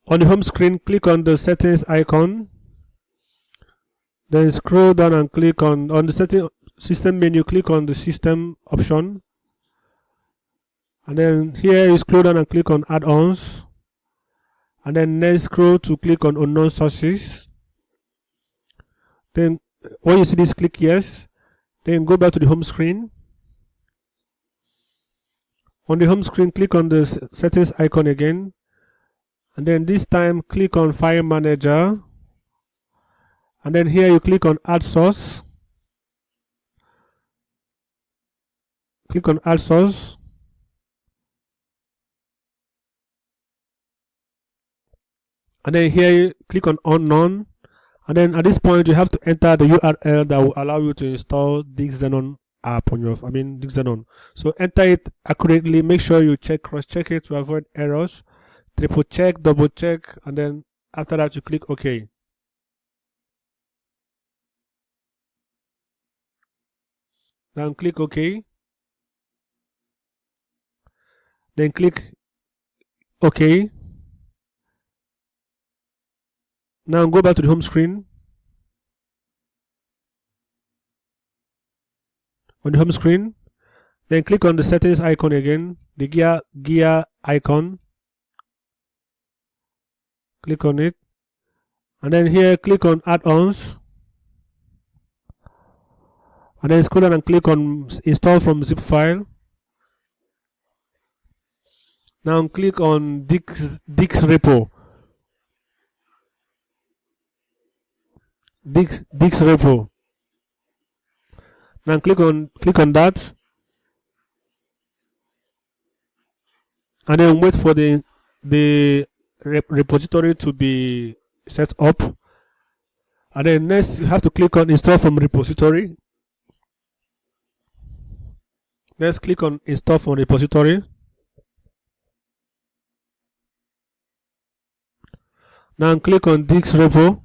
On the home screen, click on the settings icon. Then scroll down and click on the setting system menu, click on the system option. And then here you scroll down and click on add-ons. And then next scroll to click on unknown sources. Then when you see this, click yes. Then go back to the home screen. On the home screen, click on the settings icon again. And then this time click on file manager. And then here you click on add source. Click on add source. And then here you click on unknown. And then at this point you have to enter the URL that will allow you to install DIGGZ XENON app on your DIGGZ XENON. So enter it accurately, make sure you cross check it to avoid errors. Triple check, double check, and then after that you click OK. Then click OK. Then click OK. Now go back to the home screen. On the home screen, then click on the settings icon again, the gear icon. Click on it. And then here click on add-ons. And then scroll down and click on install from zip file. Now click on DIGGZ repo. DIGGZ repo. Now click on that, and then wait for the repository to be set up. And then next you have to click on install from repository. Next click on install from repository. Now click on DIGGZ repo.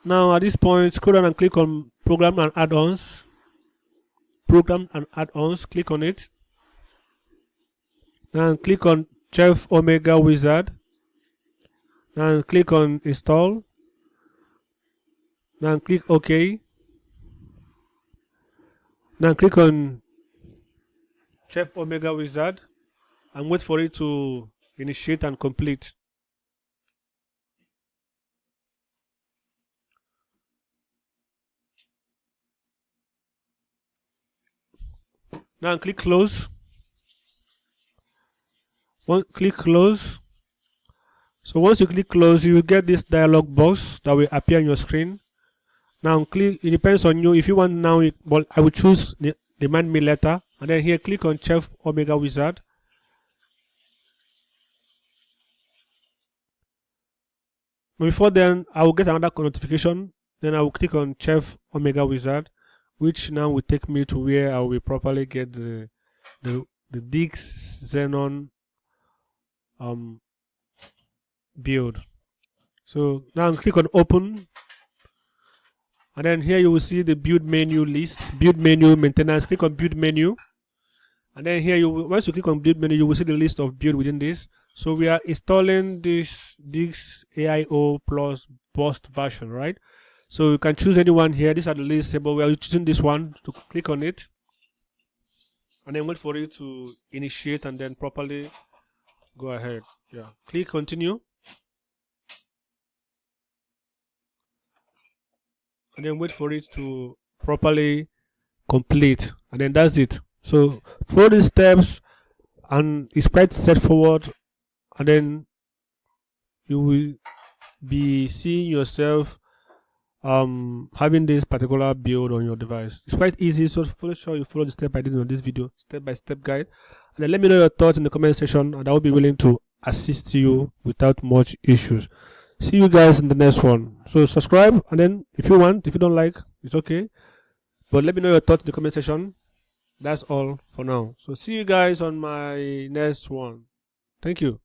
Now at this point, scroll down and click on program and add-ons. Program and add-ons, click on it. Now click on Chef Omega Wizard. Now click on install. Now click OK. Now click on Chef Omega Wizard and wait for it to initiate and complete. Now click close. Click close. So once you click close, you will get this dialog box that will appear on your screen. Now click, it depends on you. If you want now, well, I will choose the remind me later. And then here click on Chef Omega Wizard. Before then, I will get another notification. Then I will click on Chef Omega Wizard, which now will take me to where I will properly get the DIGGZ XENON build. So now click on open, and then here you will see the build menu list, build menu, maintenance. Click on build menu, and then here once you click on build menu, you will see the list of build within this. So we are installing this DIGGZ AIO plus burst version, right? So you can choose anyone here. These are the list, but we are choosing this one. To click on it and then wait for it to initiate and then properly go ahead. Yeah, click continue and then wait for it to properly complete, and then that's it. So follow these steps and it's quite straightforward, and then you will be seeing yourself having this particular build on your device. It's quite easy, so sure you follow the step I did on this video, step-by-step guide, and then let me know your thoughts in the comment section, and I will be willing to assist you without much issues. See you guys in the next one. So subscribe, and then if you want, if you don't like, it's okay, but let me know your thoughts in the comment section. That's all for now. So see you guys on my next one. Thank you.